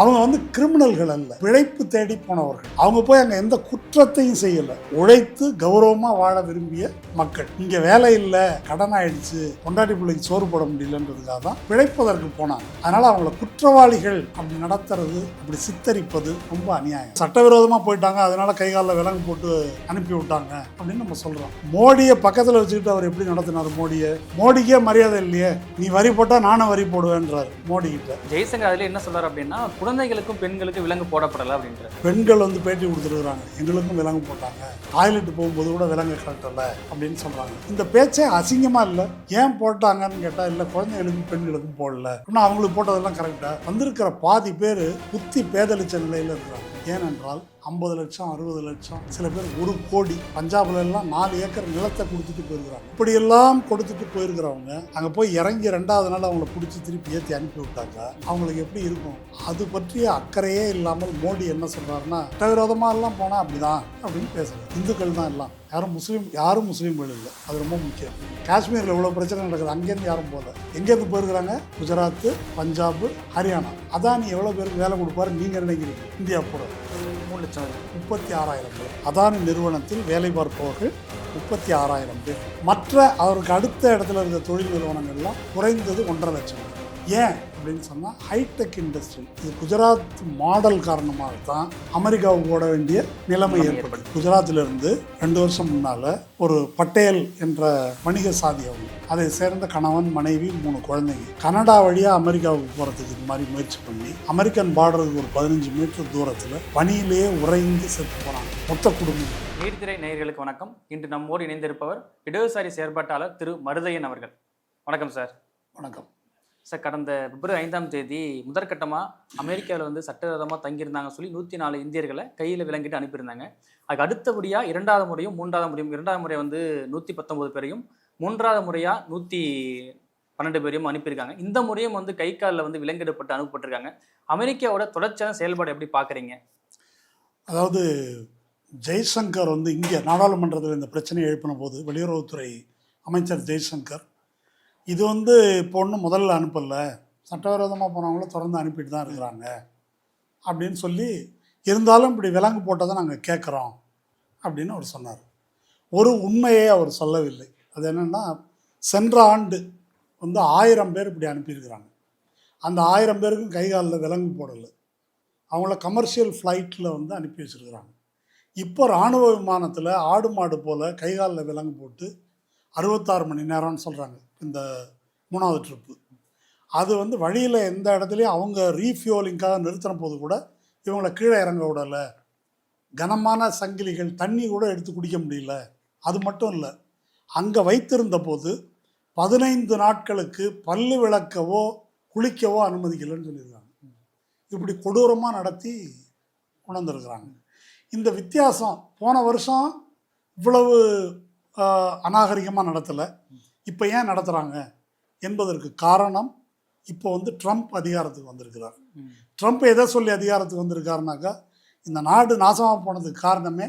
அவங்க வந்து கிரிமினல்கள் அல்ல, பிழைப்பு தேடி போனவர்கள். அவங்க போய் அங்கே எந்த குற்றத்தையும் செய்யலை, உழைத்து கௌரவமாக வாழ விரும்பிய மக்கள். இங்கே வேலை இல்லை, கடன் ஆயிடுச்சு, பொண்டாட்டி பிள்ளைக்கு சோறு போட முடியலன்றதுக்காக தான் பிழைப்பதற்கு போனாங்க. அதனால் அவங்கள குற்றவாளிகள் அப்படி நடத்துறது, அப்படி சித்தரிப்பது ரொம்ப அநியாயம். சட்டவிரோதமாக போயிட்டாங்க, அதனால கை காலில் விலங்கு போட்டு அனுப்பி விட்டாங்க அப்படின்னு நம்ம சொல்கிறோம். மோடியை பக்கத்தில் வச்சுக்கிட்டு அவர் எப்படி நடத்தினார்? மோடிக்கே மரியாதை இல்லையே, நீ வரி போட்டால் நானும் வரி போடுவேன்றார் மோடி கிட்ட. ஜெய்சங்கர் அதில் என்ன சொல்றாரு அப்படின்னா, குழந்தைகளுக்கும் பெண்களுக்கும் விலங்கு போடப்படலை அப்படின்ற. பெண்கள் வந்து பேட்டி கொடுத்துருக்குறாங்க, எங்களுக்கும் விலங்கு போட்டாங்க, டாய்லெட் போகும்போது கூட விலங்கு கட்டல அப்படின்னு சொல்றாங்க. இந்த பேச்சே அசிங்கமா இல்லை. ஏன் போட்டாங்கன்னு கேட்டால் இல்லை, குழந்தைகளுக்கும் பெண்களுக்கும் போடல. ஆனால் அவங்களுக்கு போட்டதெல்லாம் கரெக்டாக வந்திருக்கிற பாதி பேர் புத்தி பேதளிச்ச நிலையில் இருக்கிறாங்க. ஏனென்றால் 50 லட்சம் 60 லட்சம், சில பேர் 1 கோடி, பஞ்சாப்ல எல்லாம் 4 ஏக்கர் நிலத்தை கொடுத்துட்டு போயிருக்கிறாங்க. இப்படியெல்லாம் கொடுத்துட்டு போயிருக்கிறவங்க அங்கே போய் இறங்கி 2வது நாள் அவங்கள பிடிச்சி திருப்பி ஏற்றி அனுப்பி விட்டாங்க. அவங்களுக்கு எப்படி இருக்கும்? அது பற்றிய அக்கறையே இல்லாமல் மோடி என்ன சொல்றாருன்னா, சட்டவிரோதமாக எல்லாம் போனால் அப்படிதான் அப்படின்னு பேசுறாரு. இந்துக்கள் தான் எல்லாம், யாரும் முஸ்லீம்கள் இல்லை. அது ரொம்ப முக்கியம். காஷ்மீரில் இவ்வளோ பிரச்சனை நடக்குது, அங்கேருந்து யாரும் போகல. எங்கேருந்து போயிருக்கிறாங்க? குஜராத், பஞ்சாப், ஹரியானா. அதானி எவ்வளோ பேருக்கு வேலை கொடுப்பாரு நீங்கள் நினைக்கிறீங்க? இந்தியா கூட 3 லட்சம் 36,000 பேர். அதானி நிறுவனத்தில் வேலை பார்ப்பவர்கள் 36,000 பேர். மற்ற அவருக்கு அடுத்த இடத்துல இருக்க தொழில் நிறுவனங்கள்லாம் குறைந்தது 1.5 லட்சம் பேர். ஏன் அப்படின்னு சொன்னால் ஹைடெக் இண்டஸ்ட்ரி. இது குஜராத் மாடல் காரணமாக தான் அமெரிக்காவுக்கு போட வேண்டிய நிலைமை ஏற்பட்டது. குஜராத்திலிருந்து 2 வருஷம் முன்னால் ஒரு பட்டேல் என்ற வணிக சாதி, அவங்க அதை சேர்ந்த கணவன், மனைவி, 3 குழந்தைங்க கனடா வழியாக அமெரிக்காவுக்கு போகிறதுக்கு இது மாதிரி முயற்சி பண்ணி அமெரிக்கன் பார்டருக்கு ஒரு 15 மீட்டர் தூரத்தில் பனியிலேயே உறைந்து செத்து போனாங்க மொத்த குடும்பம். நீர்த்திரை நேயர்களுக்கு வணக்கம். இன்று நம்மோடு இணைந்திருப்பவர் இடதுசாரி செயற்பாட்டாளர் திரு மருதையன் அவர்கள். வணக்கம் சார். வணக்கம் சார். கடந்த பிப்ரவரி 5ஆம் தேதி முதற்கட்டமாக அமெரிக்காவில் வந்து சட்டவிரோதமாக தங்கியிருந்தாங்க சொல்லி 104 இந்தியர்களை கையில் விலங்கிட்டு அனுப்பியிருந்தாங்க. அதுக்கு அடுத்தபடியாக 2வது முறையும் 3வது முறையும், 2வது முறை வந்து 119 பேரையும், 3வது முறையாக 112 பேரையும் அனுப்பியிருக்காங்க. இந்த முறையும் வந்து கை காலில் வந்து விலங்கிடப்பட்டு அனுப்பப்பட்டிருக்காங்க. அமெரிக்காவோட தொடர்ச்சியான செயல்பாடு எப்படி பார்க்குறீங்க? அதாவது ஜெய்சங்கர் வந்து இங்கே நாடாளுமன்றத்தில் இந்த பிரச்சனையை எழுப்பின போது வெளியுறவுத்துறை அமைச்சர் ஜெய்சங்கர், இது வந்து இப்போ ஒன்றும் முதல்ல அனுப்பலை, சட்டவிரோதமாக போனவங்கள தொடர்ந்து அனுப்பிட்டு தான் இருக்கிறாங்க அப்படின்னு சொல்லி, இருந்தாலும் இப்படி விலங்கு போட்டதை நாங்கள் கேட்குறோம் அப்படின்னு அவர் சொன்னார். ஒரு உண்மையை அவர் சொல்லவில்லை. அது என்னென்னா, சென்ற ஆண்டு வந்து 1000 பேர் இப்படி அனுப்பியிருக்கிறாங்க. அந்த 1000 பேருக்கும் கை காலில் விலங்கு போடலை, அவங்கள கமர்ஷியல் ஃப்ளைட்டில் வந்து அனுப்பி வச்சுருக்கிறாங்க. இப்போ இராணுவ விமானத்தில் ஆடு மாடு போல் கை காலில் விலங்கு போட்டு 66 மணி நேரம்னு சொல்கிறாங்க இந்த 3வது ட்ரிப்பு. அது வந்து வழியில் எந்த இடத்துலையும் அவங்க ரீஃபியூலிங்காக நிறுத்தின போது கூட இவங்களை கீழே இறங்க விடலை. கனமான சங்கிலிகள், தண்ணி கூட எடுத்து குடிக்க முடியல. அது மட்டும் இல்லை, அங்கே வைத்திருந்த போது 15 நாட்களுக்கு பல்லு விளக்கவோ குளிக்கவோ அனுமதிக்கலைன்னு சொல்லியிருக்காங்க. இப்படி கொடூரமாக நடத்தி உணர்ந்துருக்குறாங்க. இந்த வித்தியாசம் போன வருஷம் இவ்வளவு அநாகரிகமாக நடத்தலை, இப்போ ஏன் நடத்துகிறாங்க என்பதற்கு காரணம், இப்போ வந்து ட்ரம்ப் அதிகாரத்துக்கு வந்திருக்கிறார். ட்ரம்ப் எதை சொல்லி அதிகாரத்துக்கு வந்திருக்காருனாக்கா, இந்த நாடு நாசமாக போனதுக்கு காரணமே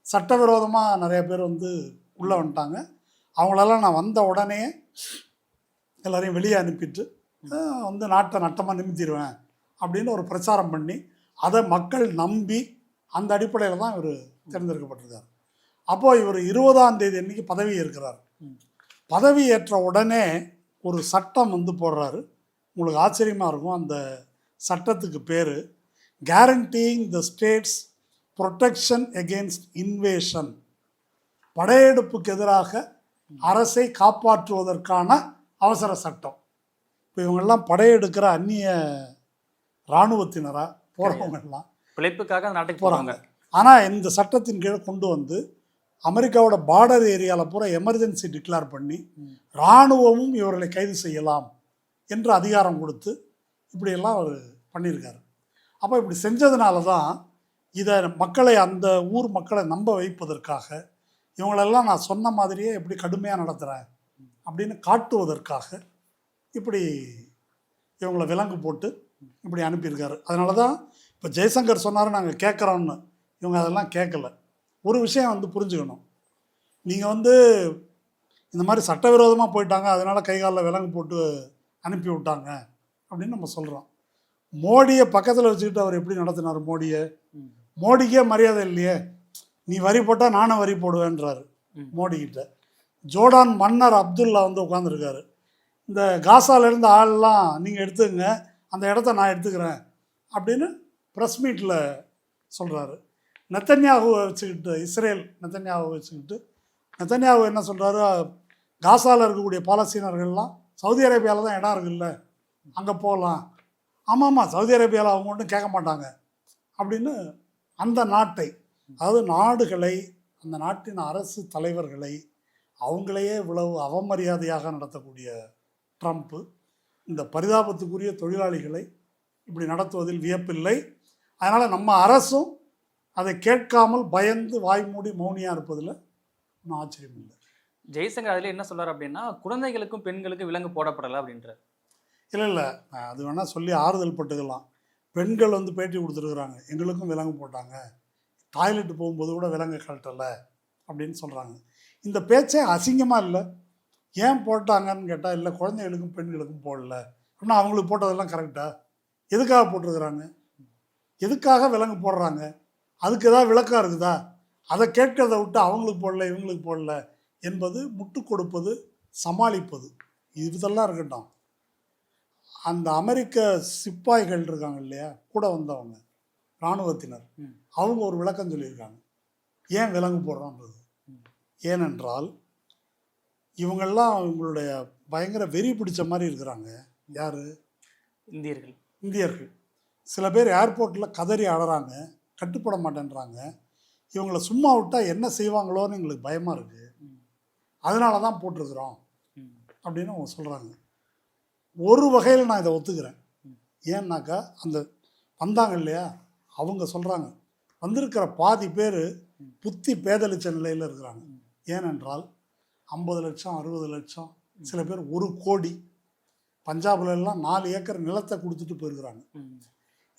சட்டவிரோதமாக நிறைய பேர் வந்து உள்ளே வந்துட்டாங்க, அவங்களெல்லாம் நான் வந்த உடனே எல்லோரையும் வெளியே அனுப்பிட்டு வந்து நாட்டை நட்டமாக நிமித்திடுவேன் அப்படின்னு ஒரு பிரச்சாரம் பண்ணி, அதை மக்கள் நம்பி அந்த அடிப்படையில் தான் இவர் தேர்ந்தெடுக்கப்பட்டிருக்கார். அப்போது இவர் 20ஆம் தேதி அன்றைக்கி பதவி ஏற்கிறார். பதவி ஏற்ற உடனே ஒரு சட்டம் வந்து போடுறாரு. உங்களுக்கு ஆச்சரியமாக இருக்கும், அந்த சட்டத்துக்கு பேர் guaranteeing the state's protection against invasion. படையெடுப்புக்கு எதிராக அரசை காப்பாற்றுவதற்கான அவசர சட்டம். இப்போ இவங்கெல்லாம் படையெடுக்கிற அந்நிய இராணுவத்தினராக போகிறவங்கெல்லாம் பிழைப்புக்காக நாட்டுக்கு போகிறாங்க. ஆனால் இந்த சட்டத்தின் கீழே கொண்டு வந்து அமெரிக்காவோட பார்டர் ஏரியாவில் பூரா எமர்ஜென்சி டிக்ளேர் பண்ணி இராணுவமும் இவர்களை கைது செய்யலாம் என்று அதிகாரம் கொடுத்து இப்படியெல்லாம் அவர் பண்ணியிருக்காரு. அப்போ இப்படி செஞ்சதுனால தான் இதை மக்களை, அந்த ஊர் மக்களை நம்ப வைப்பதற்காக, இவங்களெல்லாம் நான் சொன்ன மாதிரியே எப்படி கடுமையாக நடத்துகிறேன் அப்படின்னு காட்டுவதற்காக இப்படி இவங்களை விலங்கு போட்டு இப்படி அனுப்பியிருக்காரு. அதனால தான் இப்போ ஜெய்சங்கர் சொன்னார் நாங்கள் கேட்குறோன்னு, இவங்க அதெல்லாம் கேட்கல. ஒரு விஷயம் வந்து புரிஞ்சுக்கணும், நீங்கள் வந்து இந்த மாதிரி சட்டவிரோதமாக போயிட்டாங்க, அதனால் கை காலில் விலங்கு போட்டு அனுப்பி விட்டாங்க அப்படின்னு நம்ம சொல்கிறோம். மோடியை பக்கத்தில் வச்சுக்கிட்டு அவர் எப்படி நடத்தினார் மோடியை? மோடிக்கே மரியாதை இல்லையே, நீ வரி போட்டால் நானும் வரி போடுவேன்றாரு மோடிக்கிட்ட. ஜோர்டான் மன்னர் அப்துல்லா வந்து உட்காந்துருக்காரு, இந்த காசாலேருந்து ஆள்லாம் நீங்கள் எடுத்துக்கங்க, அந்த இடத்த நான் எடுத்துக்கிறேன் அப்படின்னு ப்ரெஸ் மீட்டில் சொல்கிறாரு. நெத்தன்யாகுவை வச்சுக்கிட்டு, இஸ்ரேல் நெத்தன்யாகுவை வச்சுக்கிட்டு, நெத்தன்யாகு என்ன சொல்கிறாரு, காசாவில் இருக்கக்கூடிய பாலஸ்தீனர்கள்லாம் சவுதி அரேபியாவில் தான் இடம் இருக்குல்ல, அங்கே போகலாம். ஆமாம், சவுதி அரேபியாவில் அவங்க ஒன்றும் கேட்க மாட்டாங்க அப்படின்னு அந்த நாட்டை, அதாவது நாடுகளை, அந்த நாட்டின் அரசு தலைவர்களை அவங்களையே இவ்வளவு அவமரியாதையாக நடத்தக்கூடிய ட்ரம்ப்பு இந்த பரிதாபத்துக்குரிய தொழிலாளிகளை இப்படி நடத்துவதில் வியப்பில்லை. அதனால் நம்ம அரசும் அதை கேட்காமல் பயந்து வாய் மூடி மௌனியாக இருப்பதில் ஒன்றும் ஆச்சரியம் இல்லை. ஜெய்சங்கர் அதில் என்ன சொல்றாரு அப்படின்னா, குழந்தைகளுக்கும் பெண்களுக்கும் விலங்கு போடப்படலை அப்படின்றார். இல்லை, அது வேணால் சொல்லி ஆறுதல் பட்டுக்கலாம். பெண்கள் வந்து பேட்டி கொடுத்துருக்குறாங்க, எங்களுக்கும் விலங்கு போட்டாங்க, டாய்லெட்டு போகும்போது கூட விலங்கு கழட்டலை அப்படின்னு சொல்கிறாங்க. இந்த பேச்சே அசிங்கமாக இல்லை? ஏன் போட்டாங்கன்னு கேட்டால், இல்லை குழந்தைகளுக்கும் பெண்களுக்கும் போடல அப்படின்னா அவங்களுக்கு போட்டதெல்லாம் கரெக்டாக? எதுக்காக போட்டிருக்கிறாங்க? எதுக்காக விலங்கு போடுறாங்க? அதுக்கு ஏதாவது விளக்கம் இருக்குதா? அதை கேட்கறத விட்டு அவங்களுக்கு போடல இவங்களுக்கு போடல என்பது முட்டு கொடுப்பது, சமாளிப்பது, இதெல்லாம் இருக்கட்டும். அந்த அமெரிக்க சிப்பாய்கள் இருக்காங்க இல்லையா, கூட வந்தவங்க இராணுவத்தினர், அவங்க ஒரு விளக்கம் சொல்லியிருக்காங்க ஏன் விலங்கு போடுறோன்றது. ஏனென்றால் இவங்கெல்லாம் இவங்களுடைய பயங்கர வெறி பிடிச்ச மாதிரி இருக்கிறாங்க. யார்? இந்தியர்கள். சில பேர் ஏர்போர்ட்டில் கதறி அழறாங்க, கட்டுப்பட மாட்டேன்றாங்க. இவங்களை சும்மா விட்டால் என்ன செய்வாங்களோன்னு எங்களுக்கு பயமாக இருக்குது, அதனால தான் போட்டிருக்கிறோம் அப்படின்னு அவங்க சொல்கிறாங்க. ஒரு வகையில் நான் இதை ஒத்துக்கிறேன். ஏன்னாக்கா அந்த வந்தாங்க இல்லையா, அவங்க சொல்கிறாங்க வந்திருக்கிற பாதி பேர் புத்தி பேதளிச்ச நிலையில் இருக்கிறாங்க. ஏனென்றால் 50 லட்சம் 60 லட்சம், சில பேர் 1 கோடி, பஞ்சாப்ல எல்லாம் 4 ஏக்கர் நிலத்தை கொடுத்துட்டு போயிருக்கிறாங்க.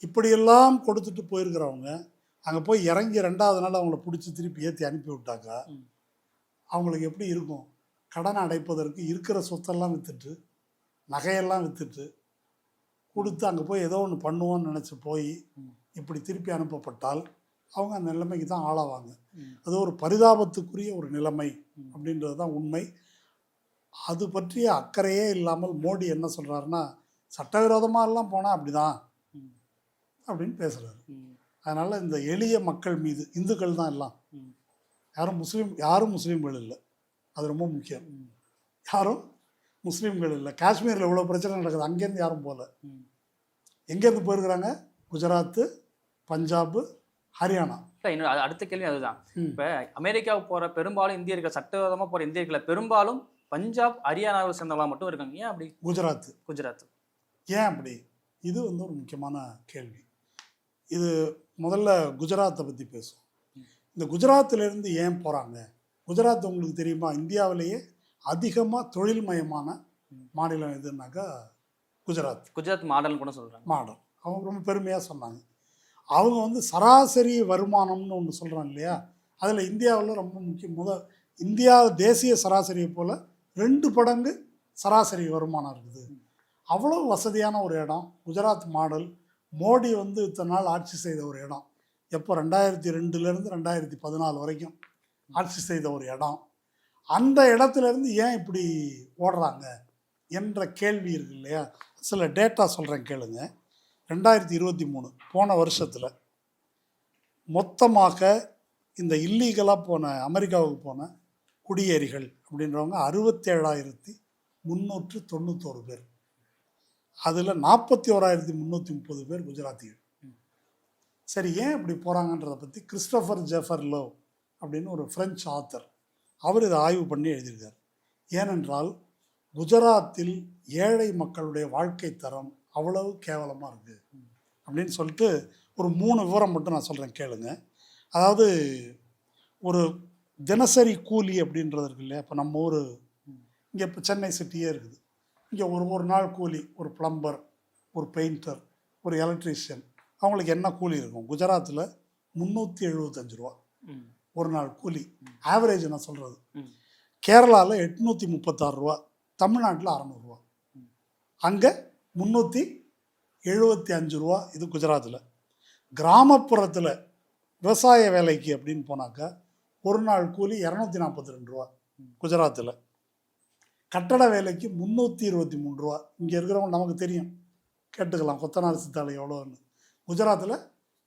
இப்படியெல்லாம் கொடுத்துட்டு போயிருக்கிறவங்க அங்கே போய் இறங்கி 2வது நாள் அவங்கள பிடிச்சி திருப்பி ஏற்றி அனுப்பி விட்டாக்கா அவங்களுக்கு எப்படி இருக்கும்? கடனை அடைப்பதற்கு இருக்கிற சொத்தெல்லாம் விற்றுட்டு, நகையெல்லாம் விற்றுட்டு கொடுத்து அங்கே போய் ஏதோ ஒன்று பண்ணுவோன்னு நினச்சி போய் இப்படி திருப்பி அனுப்பப்பட்டால் அவங்க அந்த நிலைமைக்கு தான் ஆளாவாங்க. அது ஒரு பரிதாபத்துக்குரிய ஒரு நிலைமை அப்படின்றது தான் உண்மை. அது பற்றிய அக்கறையே இல்லாமல் மோடி என்ன சொல்கிறாருன்னா, சட்டவிரோதமாக எல்லாம் போனால் அப்படி தான் அப்படின்னு பேசுகிறாரு. அதனால் இந்த எளிய மக்கள் மீது, இந்துக்கள் தான் எல்லாம், யாரும் முஸ்லீம்கள் இல்லை, அது ரொம்ப முக்கியம். யாரும் முஸ்லீம்கள் இல்லை. காஷ்மீரில் இவ்வளோ பிரச்சனை நடக்குது, அங்கேருந்து யாரும் போகல. எங்கேருந்து போயிருக்கிறாங்க? குஜராத்து, பஞ்சாபு, ஹரியானா. இன்னும் அடுத்த கேள்வி அதுதான். இப்போ அமெரிக்காவுக்கு போகிற பெரும்பாலும் இந்தியர்கள், சட்டவிரோதமாக போகிற இந்தியர்களை பெரும்பாலும் பஞ்சாப், ஹரியானாவை சேர்ந்தவங்களா மட்டும் இருக்காங்க. ஏன் அப்படி? குஜராத் ஏன் அப்படி? இது வந்து ஒரு முக்கியமான கேள்வி. இது முதல்ல குஜராத்தை பற்றி பேசும். இந்த குஜராத்திலேருந்து ஏன் போகிறாங்க? குஜராத் உங்களுக்கு தெரியுமா, இந்தியாவிலேயே அதிகமாக தொழில்மயமான மாநிலம் எதுனாக்கா குஜராத் மாடல்னு கூட சொல்கிறாங்க. மாடல் அவங்க ரொம்ப பெருமையாக சொன்னாங்க. அவங்க வந்து சராசரி வருமானம்னு ஒன்று சொல்கிறாங்க இல்லையா, அதில் இந்தியாவில் ரொம்ப முக்கியம். இந்தியா தேசிய சராசரியை போல் 2 மடங்கு சராசரி வருமானம் இருக்குது. அவ்வளோ வசதியான ஒரு இடம் குஜராத் மாடல். மோடி வந்து இத்தனை நாள் ஆட்சி செய்த ஒரு இடம். எப்போ 2002லேருந்து 2014 வரைக்கும் ஆட்சி செய்த ஒரு இடம். அந்த இடத்துலேருந்து ஏன் இப்படி ஓடுறாங்க என்ற கேள்வி இருக்கு இல்லையா. சில டேட்டா சொல்கிறேன் கேளுங்க. 2023 போன வருஷத்தில் மொத்தமாக இந்த இல்லீகலாக போன அமெரிக்காவுக்கு போன குடியேறிகள் அப்படின்றவங்க 67,391 பேர். அதில் 41,330 பேர் குஜராத்திகள். சரி, ஏன் இப்படி போகிறாங்கன்றதை பற்றி கிறிஸ்டோஃபர் ஜெஃபர்லோ அப்படின்னு ஒரு ஃப்ரெஞ்சு ஆத்தர், அவர் இதை ஆய்வு பண்ணி எழுதியிருக்கார். ஏனென்றால் குஜராத்தில் ஏழை மக்களுடைய வாழ்க்கை தரம் அவ்வளவு கேவலமாக இருக்குது அப்படின்னு சொல்லிட்டு ஒரு 3 விவரம் மட்டும் நான் சொல்கிறேன் கேளுங்க. அதாவது ஒரு தினசரி கூலி அப்படின்றது இருக்கு இல்லையா. இப்போ நம்ம ஊர் இங்கே இப்போ சென்னை சிட்டியே இருக்குது. இங்கே ஒரு நாள் கூலி, ஒரு பிளம்பர், ஒரு பெயிண்டர், ஒரு எலக்ட்ரீஷியன், அவங்களுக்கு என்ன கூலி இருக்கும்? குஜராத்தில் 375 ரூபா ஒரு நாள் கூலி, ஆவரேஜ் நான் சொல்கிறது. கேரளாவில் 836 ரூபா, தமிழ்நாட்டில் 600 ரூபா, அங்கே 375 75 ரூபா இது குஜராத்தில். கிராமப்புறத்தில் விவசாய வேலைக்கு அப்படின்னு போனாக்கா ஒரு நாள் கூலி 242 ரூபா குஜராத்தில். கட்டட வேலைக்கு 323 ரூபா. இங்கே இருக்கிறவங்க நமக்கு தெரியும், கேட்டுக்கலாம் கொத்தனார் சித்தாலை எவ்வளோன்னு. குஜராத்தில்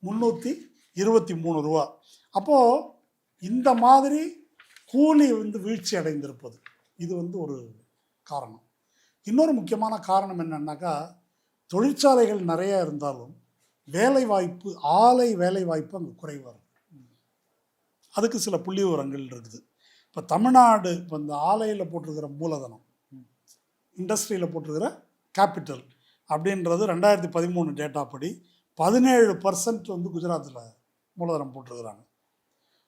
323 ரூபா. அப்போது இந்த மாதிரி கூலி வீழ்ச்சி அடைந்திருப்பது இது ஒரு காரணம். இன்னொரு முக்கியமான காரணம் என்னன்னாக்கா, தொழிற்சாலைகள் நிறைய இருந்தாலும் வேலைவாய்ப்பு, ஆலை வேலைவாய்ப்பு அங்கே குறைவாக இருக்குது. அதுக்கு சில புள்ளி விவரங்கள் இருக்குது. இப்போ தமிழ்நாடு இப்போ இந்த ஆலையில் போட்டிருக்கிற மூலதனம், இண்டஸ்ட்ரியில் போட்டிருக்கிற கேபிட்டல் அப்படின்றது 2013 டேட்டா படி 17% குஜராத்தில் மூலதனம் போட்டிருக்கிறாங்க.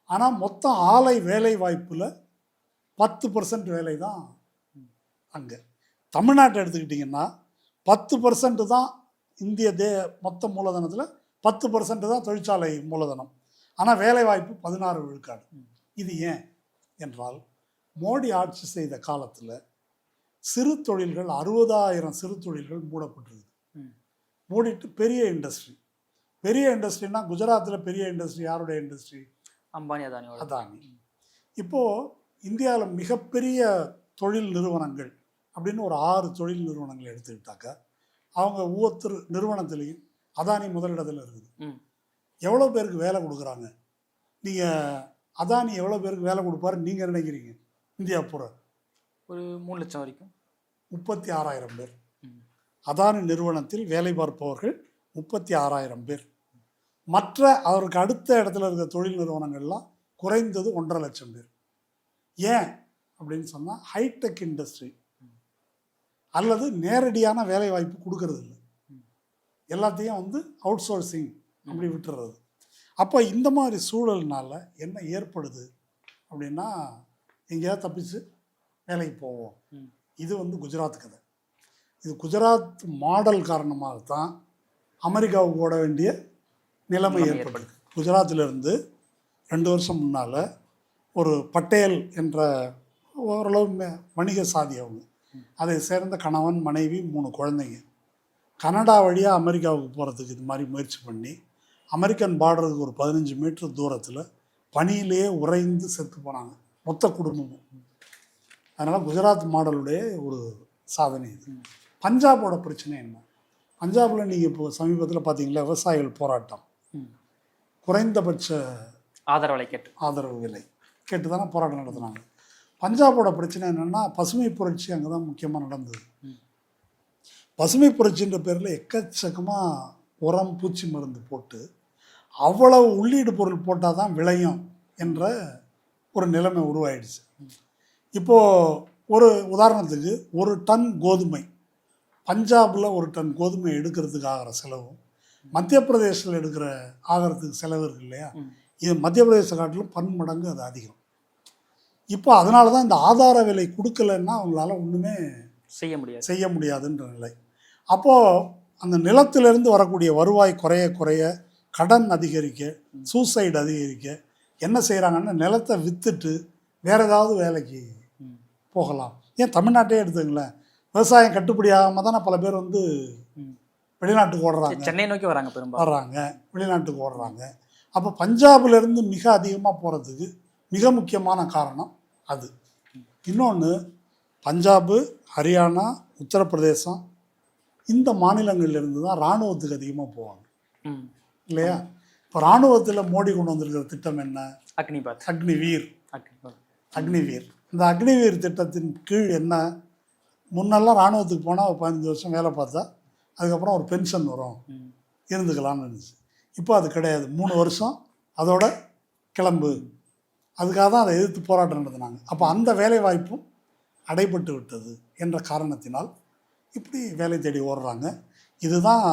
ஆனால் மொத்தம் ஆலை வேலை வாய்ப்பில் 10% வேலை தான் அங்கே. தமிழ்நாட்டை எடுத்துக்கிட்டிங்கன்னா 10% தான் இந்திய மொத்த மூலதனத்தில் 10% தான் தொழிற்சாலை மூலதனம். ஆனால் வேலைவாய்ப்பு 16 விழுக்காடு. இது ஏன் என்றால், மோடி ஆட்சி செய்த காலத்தில் சிறு தொழில்கள் 60,000 சிறு தொழில்கள் மூடப்பட்டிருக்கு. மூடிட்டு பெரிய இண்டஸ்ட்ரினா குஜராத்தில் பெரிய இண்டஸ்ட்ரி யாருடைய இண்டஸ்ட்ரி? அம்பானி, அதானி. இப்போது இந்தியாவில் மிகப்பெரிய தொழில் நிறுவனங்கள் அப்படின்னு ஒரு 6 தொழில் நிறுவனங்கள் எடுத்துக்கிட்டாக்கா, அவங்க ஒவ்வொருத்தர் நிறுவனத்துலேயும் அதானி முதலிடத்தில் இருக்குது. எவ்வளோ பேருக்கு வேலை கொடுக்குறாங்க? நீங்கள் அதானி எவ்வளோ பேருக்கு வேலை கொடுப்பாரு நீங்கள் நினைக்கிறீங்க? இந்தியா பூரா ஒரு 3 லட்சம் வரைக்கும், 36,000 பேர். அதானி நிறுவனத்தில் வேலை பார்ப்பவர்கள் 36,000 பேர். மற்ற அவருக்கு அடுத்த இடத்துல இருக்கிற தொழில் நிறுவனங்கள்லாம் குறைந்தது 1.5 லட்சம் பேர். ஏன் அப்படின்னு சொன்னால், ஹைடெக் இண்டஸ்ட்ரி அல்லது நேரடியான வேலை வாய்ப்பு கொடுக்கறது இல்லை, எல்லாத்தையும் அவுட் சோர்சிங் அப்படி விட்டுறது. அப்போ இந்த மாதிரி சூழல்னால என்ன ஏற்படுது அப்படின்னா, எங்கேயாவது தப்பிச்சு வேலைக்கு போவோம். இது குஜராத் கதை. இது குஜராத் மாடல் காரணமாகத்தான் அமெரிக்காவுக்கு ஓட வேண்டிய நிலைமை ஏற்படுது. குஜராத்திலிருந்து 2 வருஷம் முன்னால் ஒரு பட்டேல் என்ற ஓரளவு வணிக சாதி, அவங்க அதை சேர்ந்த கணவன், மனைவி, 3 குழந்தைங்க கனடா வழியாக அமெரிக்காவுக்கு போகிறதுக்கு இது மாதிரி முயற்சி பண்ணி அமெரிக்கன் பார்டருக்கு ஒரு 15 மீட்டர் தூரத்தில் பனியிலேயே உறைந்து செத்து போனாங்க மொத்த குடும்பமும். அதனால் குஜராத் மாடலுடைய ஒரு சாதனை இது. பஞ்சாபோட பிரச்சனை என்ன? பஞ்சாபில் நீங்கள் இப்போ சமீபத்தில் பார்த்தீங்களா, விவசாயிகள் போராட்டம், குறைந்தபட்ச ஆதரவு விலை கேட்டு தானே போராட்டம் நடத்துனாங்க. பஞ்சாபோட பிரச்சனை என்னென்னா, பசுமை புரட்சி அங்கே தான் முக்கியமாக நடந்தது. பசுமை புரட்சின்ற பேரில் எக்கச்சக்கமாக உரம், பூச்சி மருந்து போட்டு அவ்வளவு உள்ளீடு பொருள் போட்டால் தான் விளையும் என்ற ஒரு நிலைமை உருவாயிடுச்சு. இப்போது ஒரு உதாரணத்துக்கு, 1 டன் கோதுமை பஞ்சாபில் 1 டன் கோதுமை எடுக்கிறதுக்கு ஆகிற செலவும் மத்திய பிரதேசத்தில் ஆகிறதுக்கு செலவு இருக்கு இல்லையா, இது மத்திய பிரதேச காட்டிலும் 10 மடங்கு அது அதிகம். இப்போ அதனால தான் இந்த ஆதார விலை கொடுக்கலன்னா அவங்களால ஒன்றுமே செய்ய முடியாதுன்ற நிலை. அப்போது அந்த நிலத்திலிருந்து வரக்கூடிய வருவாய் குறைய குறைய, கடன் அதிகரிக்க, சூசைடு அதிகரிக்க என்ன செய்கிறாங்கன்னா, நிலத்தை விற்றுட்டு வேறு ஏதாவது வேலைக்கு போகலாம். ஏன் தமிழ்நாட்டே எடுத்துங்களேன், விவசாயம் கட்டுப்படி ஆகாமல் தானே பல பேர் வெளிநாட்டுக்கு ஓடுறாங்க, சென்னை நோக்கி வர்றாங்க, வெளிநாட்டுக்கு ஓடுறாங்க. அப்போ பஞ்சாபிலேருந்து மிக அதிகமாக போகிறதுக்கு மிக முக்கியமான காரணம் அது. இன்னொன்று, பஞ்சாபு, ஹரியானா, உத்தரப்பிரதேசம் இந்த மாநிலங்கள்லேருந்து தான் இராணுவத்துக்கு அதிகமாக போவாங்க இல்லையா. இப்போ இராணுவத்தில் மோடி கொண்டு வந்திருக்கிற திட்டம் என்ன? அக்னிவீர். இந்த அக்னிவீர் திட்டத்தின் கீழ் என்ன, முன்னெல்லாம் இராணுவத்துக்கு போனால் ஒரு 15 வருஷம் வேலை பார்த்தா அதுக்கப்புறம் ஒரு பென்ஷன் வரும், இருந்துக்கலாம்னு இருந்துச்சு. இப்போ அது கிடையாது, 3 வருஷம் அதோட கிளம்பு. அதுக்காக தான் அதை எதிர்த்து போராட்டம் நடத்தினாங்க. அப்போ அந்த வேலை வாய்ப்பும் அடைபட்டு விட்டது என்ற காரணத்தினால் இப்படி வேலை தேடி ஓடுறாங்க. இதுதான்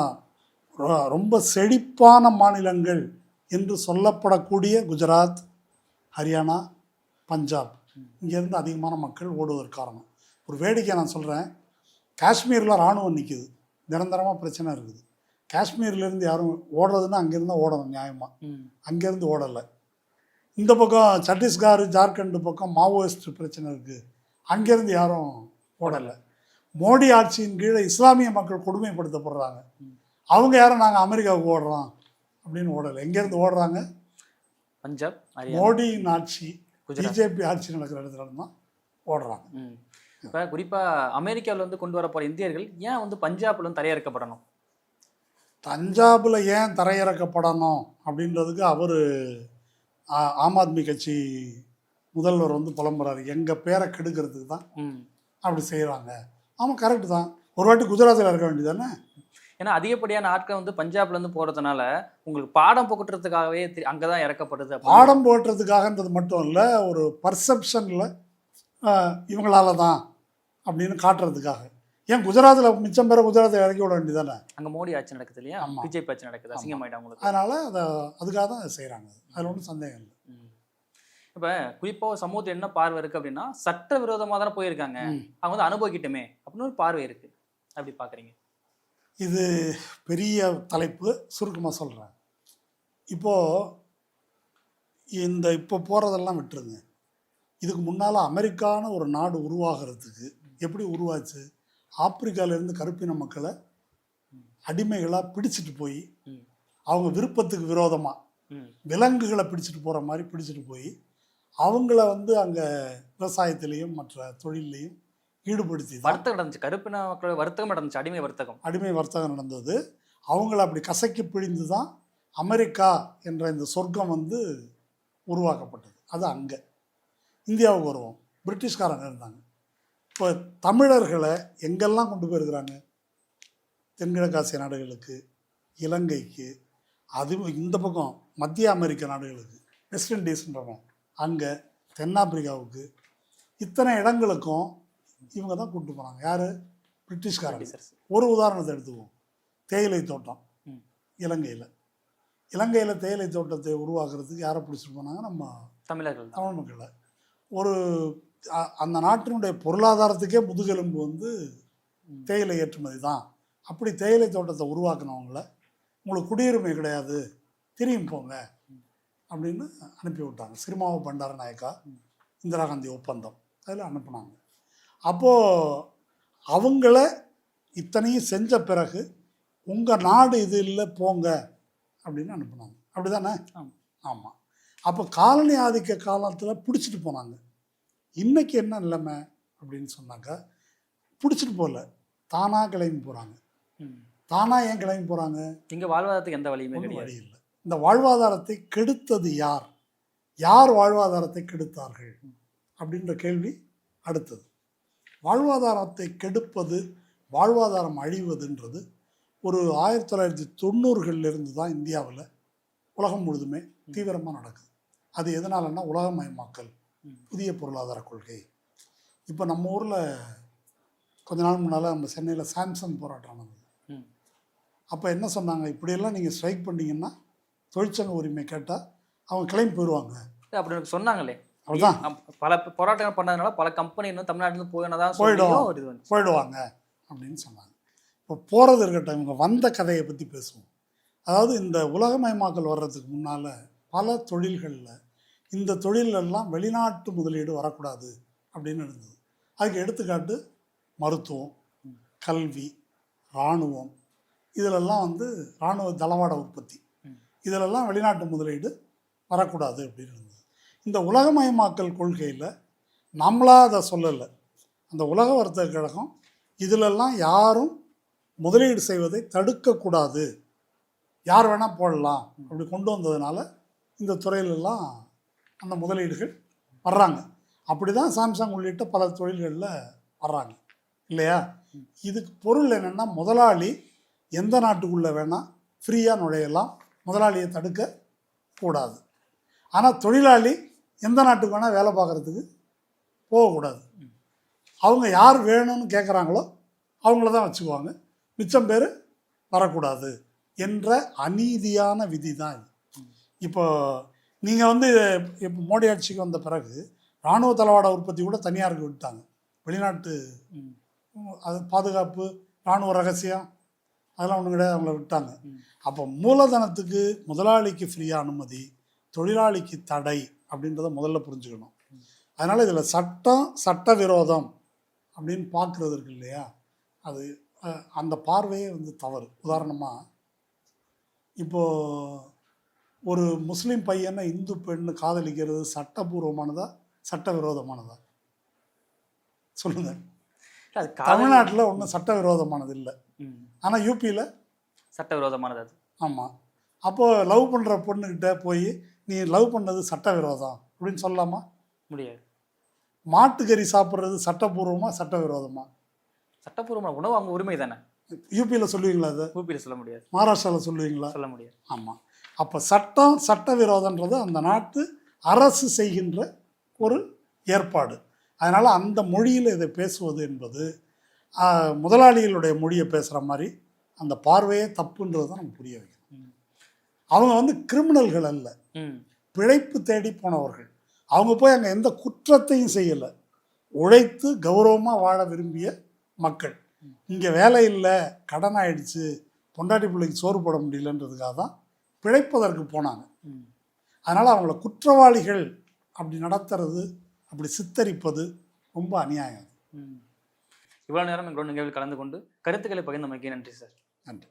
ரொம்ப செழிப்பான மாநிலங்கள் என்று சொல்லப்படக்கூடிய குஜராத், ஹரியானா, பஞ்சாப், இங்கேருந்து அதிகமான மக்கள் ஓடுவதற்கு காரணம். ஒரு வேடிக்கை நான் சொல்கிறேன், காஷ்மீரில் இராணுவம் நிற்குது, நிரந்தரமாக பிரச்சனை இருக்குது. காஷ்மீர்லேருந்து யாரும் ஓடுறதுன்னா அங்கேருந்து ஓடணும் நியாயமாக, அங்கேருந்து ஓடலை. இந்த பக்கம் சத்தீஸ்கர், ஜார்க்கண்ட் பக்கம் மாவோயிஸ்ட் பிரச்சனை இருக்குது, அங்கேருந்து யாரும் ஓடலை. மோடி ஆட்சியின் கீழே இஸ்லாமிய மக்கள் கொடுமைப்படுத்தப்படுறாங்க, அவங்க யாரும் நாங்கள் அமெரிக்காவுக்கு ஓடுறோம் அப்படின்னு ஓடலை. எங்கேருந்து ஓடுறாங்க? பஞ்சாப், ஹரியானா, மோடியின் ஆட்சி, குஜராத். பிஜேபி ஆட்சி நடக்கிற இடத்துல தான் ஓடுறாங்க. இப்போ குறிப்பாக அமெரிக்காவில் வந்து கொண்டு வர போகிற இந்தியர்கள் ஏன் வந்து பஞ்சாப்ல வந்து தரையிறக்கப்படணும்? பஞ்சாபில் ஏன் தரையிறக்கப்படணும் அப்படின்றதுக்கு அவர் ஆம் ஆத்மி கட்சி முதல்வர் வந்து புலம்புறாரு. எங்கள் பேரை கெடுக்கிறதுக்கு தான் அப்படி செய்கிறாங்க. ஆமாம், கரெக்டு தான். ஒரு வாட்டி குஜராத்தில் இருக்க வேண்டியதானே. ஏன்னா அதிகப்படியான ஆட்கள் வந்து பஞ்சாப்ல இருந்து போகிறதுனால உங்களுக்கு பாடம் புகட்டுறதுக்காகவே அங்கே தான் இறக்கப்படுது. பாடம் போட்டுறதுக்காகன்றது மட்டும் இல்லை, ஒரு பர்செப்ஷனில் இவங்களால தான் அப்படின்னு காட்டுறதுக்காக. ஏன் குஜராத்தில் மிச்சம் பேரை குஜராத்தை இறக்கி விட வேண்டியதானே. அங்கே மோடி ஆட்சி நடக்குது இல்லையா, பிஜேபி ஆட்சி நடக்குது, அசிங்கமாயிடும் அவங்களுக்கு. அதனால் அதுக்காக தான் செய்கிறாங்க. அதில் ஒன்றும் சந்தேகம் இல்லை. இப்போ குறிப்பாக சமூகத்தில் என்ன பார்வை இருக்குது அப்படின்னா, சட்ட விரோதமாக தானே போயிருக்காங்க, அவங்க வந்து அனுபவிக்கிட்டோமே அப்படின்னு ஒரு பார்வை இருக்குது. அப்படி பார்க்குறீங்க? இது பெரிய தலைப்பு, சுருக்கமாக சொல்கிறேன். இப்போது இப்போ போகிறதெல்லாம் விட்டுருங்க. இதுக்கு முன்னால் அமெரிக்கான ஒரு நாடு உருவாகிறதுக்கு எப்படி உருவாச்சு? ஆப்பிரிக்காவிலேருந்து கருப்பின மக்களை அடிமைகளாக பிடிச்சிட்டு போய் அவங்க விருப்பத்துக்கு விரோதமாக விலங்குகளை பிடிச்சிட்டு போகிற மாதிரி பிடிச்சிட்டு போய் அவங்கள வந்து அங்கே விவசாயத்திலையும் மற்ற தொழிலையும் ஈடுபடுத்தி வர்த்தகம் நடந்துச்சு. கருப்பின மக்கள் வர்த்தகம் நடந்துச்சு, அடிமை வர்த்தகம் நடந்தது. அவங்கள அப்படி கசக்கி பிழிந்து தான் அமெரிக்கா என்ற இந்த சொர்க்கம் வந்து உருவாக்கப்பட்டது. அது அங்கே. இந்தியாவுக்கு வருவோம். பிரிட்டிஷ்காரங்க இருந்தாங்க. இப்போ தமிழர்களை எங்கெல்லாம் கொண்டு போயிருக்கிறாங்க? தென்கிழக்காசிய நாடுகளுக்கு, இலங்கைக்கு, அதுவும் இந்த பக்கம் மத்திய அமெரிக்க நாடுகளுக்கு, வெஸ்ட் இண்டீஸ்ன்றவங்க அங்கே, தென்னாப்பிரிக்காவுக்கு, இத்தனை இடங்களுக்கும் இவங்க தான் கூப்பிட்டு போனாங்க. யார்? பிரிட்டிஷ்காரங்க. ஒரு உதாரணத்தை எடுத்துக்குவோம். தேயிலை தோட்டம் இலங்கையில் தேயிலை தோட்டத்தை உருவாக்குறதுக்கு யாரை பிடிச்சிட்டு போனாங்க? நம்ம தமிழ் மக்களை. ஒரு அந்த நாட்டினுடைய பொருளாதாரத்துக்கே முதுகெலும்பு வந்து தேயிலை ஏற்றுமதி தான். அப்படி தேயிலை தோட்டத்தை உருவாக்குனவங்கள உங்களுக்கு குடியுரிமை கிடையாது, திரும்பி போங்க அப்படின்னு அனுப்பி விட்டாங்க. சிறிமாவோ பண்டார நாயக்கா இந்திரா காந்தி ஒப்பந்தம் அதில் அனுப்புனாங்க. அப்போது அவங்கள இத்தனையும் செஞ்ச பிறகு உங்கள் நாடு இது இல்லை போங்க அப்படின்னு அனுப்புனாங்க. அப்படி தானே? ஆமாம். அப்போ காலனி ஆதிக்க காலத்தில் பிடிச்சிட்டு போனாங்க. இன்றைக்கி என்ன நிலைமை அப்படின்னு சொன்னாக்கா, பிடிச்சிட்டு போகல, தானாக கிளம்பி போகிறாங்க. தானாக ஏன் கிளம்பி போகிறாங்க? இங்கே வாழ்வாதாரத்துக்கு எந்த வழியுமே வழி இல்லை. இந்த வாழ்வாதாரத்தை கெடுத்தது யார்? யார் வாழ்வாதாரத்தை கெடுத்தார்கள் அப்படின்ற கேள்வி அடுத்தது. வாழ்வாதாரத்தை கெடுப்பது, வாழ்வாதாரம் அழிவதுன்றது ஒரு 1990களிலிருந்து தான் இந்தியாவில் உலகம் முழுதுமே தீவிரமாக நடக்குது. அது எதனாலன்னா உலகமயமாக்கல், புதிய பொருளாதார கொள்கை. இப்போ நம்ம ஊரில் கொஞ்ச நாள் முன்னால் நம்ம சென்னையில் சாம்சங் போராட்டம் நடந்தது. அப்போ என்ன சொன்னாங்க? இப்படியெல்லாம் நீங்கள் ஸ்ட்ரைக் பண்ணிங்கன்னா தொழிற்சங்க உரிமை கேட்டால் அவங்க கிளைம் போயிடுவாங்க அப்படின்னு சொன்னாங்களே. அதுதான் பல போராட்டங்கள் பண்ணதுனால பல கம்பெனி இன்னும் தமிழ்நாட்டில் போயிடுவாங்க அப்படின்னு சொன்னாங்க. இப்போ போகிறது இருக்கட்டும், இவங்க வந்த கதையை பற்றி பேசுவோம். அதாவது இந்த உலகமயமாக்கல் வர்றதுக்கு முன்னால் பல தொழில்களில் இந்த தொழிலெல்லாம் வெளிநாட்டு முதலீடு வரக்கூடாது அப்படின்னு இருந்தது. அதுக்கு எடுத்துக்காட்டு மருத்துவம், கல்வி, இராணுவம், இதிலெல்லாம் வந்து இராணுவ தளவாட உற்பத்தி, இதிலெல்லாம் வெளிநாட்டு முதலீடு வரக்கூடாது அப்படின்னு இருந்தது. இந்த உலகமயமாக்கல் கொள்கையில் நம்மளாக அதை சொல்லலை. அந்த உலக வர்த்தக கழகம் இதிலெல்லாம் யாரும் முதலீடு செய்வதை தடுக்கக்கூடாது, யார் வேணால் போடலாம் அப்படி கொண்டு வந்ததுனால இந்த துறையிலெல்லாம் அந்த முதலீடுகள் வர்றாங்க. அப்படி தான் சாம்சங் உள்ளிட்ட பல தொழில்களில் வர்றாங்க இல்லையா? இதுக்கு பொருள் என்னென்னா, முதலாளி எந்த நாட்டுக்குள்ளே வேணால் ஃப்ரீயாக நுழையலாம், முதலாளியை தடுக்கக்கூடாது. ஆனால் தொழிலாளி எந்த நாட்டுக்கு வேணால் வேலை பார்க்குறதுக்கு போகக்கூடாது. அவங்க யார் வேணும்னு கேட்குறாங்களோ அவங்கள தான் வச்சுக்குவாங்க, மிச்சம் பேர் வரக்கூடாது என்ற அநீதியான விதி தான் இது. இப்போ நீங்கள் வந்து இப்போ மோடி ஆட்சிக்கு வந்த பிறகு இராணுவ தளவாட உற்பத்தி கூட தனியாருக்கு விட்டாங்க. வெளிநாட்டு அது பாதுகாப்பு, இராணுவ ரகசியம் அதெல்லாம் ஒன்றும் கிடையாது, அவங்கள விட்டாங்க. அப்போ மூலதனத்துக்கு முதலாளிக்கு ஃப்ரீயாக அனுமதி, தொழிலாளிக்கு தடை அப்படின்றத முதல்ல புரிஞ்சுக்கணும். அதனால் இதில் சட்டவிரோதம் அப்படின்னு பார்க்குறது இருக்கு இல்லையா, அது அந்த பார்வையே வந்து தவறு. உதாரணமாக இப்போது ஒரு முஸ்லீம் பையனை இந்து பெண்ணு காதலிக்கிறது சட்டபூர்வமானதா சட்டவிரோதமானதா சொல்லுங்கள். அது தமிழ்நாட்டில் ஒன்றும் சட்டவிரோதமானது இல்லை, ம். ஆனால் யூபியில் சட்டவிரோதமானது அது. ஆமாம். அப்போது லவ் பண்ணுற பொண்ணுக்கிட்ட போய் நீ லவ் பண்ணது சட்டவிரோதம் அப்படின்னு சொல்லலாமா? முடியாது. மாட்டுக்கறி சாப்பிட்றது சட்டபூர்வமா சட்டவிரோதமா? சட்டப்பூர்வமான உணவு அவங்க உரிமை தானே. யூபியில் சொல்லுவீங்களா? அதை ஊபியில் சொல்ல முடியாது, மகாராஷ்டிராவில் சொல்லுவீங்களா? சொல்ல முடியாது. ஆமாம். அப்போ சட்டம் சட்டவிரோதன்றது அந்த நாட்டு அரசு செய்கின்ற ஒரு ஏற்பாடு. அதனால் அந்த மொழியில் இதை பேசுவது என்பது முதலாளிகளுடைய மொழியை பேசுகிற மாதிரி அந்த பார்வையே தப்புன்றது தான் நம்ம புரிய வைக்கணும். அவங்க வந்து கிரிமினல்கள் அல்ல, பிழைப்பு தேடி போனவர்கள். அவங்க போய் அங்கே எந்த குற்றத்தையும் செய்யலை, உழைத்து கௌரவமாக வாழ விரும்பிய மக்கள். இங்கே வேலை இல்லை, கடன் ஆயிடுச்சு, பொண்டாட்டி பிள்ளைக்கு சோறு போட முடியலன்றதுக்காக தான் பிழைப்பதற்கு போனாங்க. அதனால் அவங்கள குற்றவாளிகள் அப்படி நடத்துறது, அப்படி சித்தரிப்பது ரொம்ப அநியாயம். இவ்வளோ நேரம் எங்களோட நிகழ்வில் கலந்து கொண்டு கருத்துக்களை பகிர்ந்தமைக்கு நன்றி சார். நன்றி.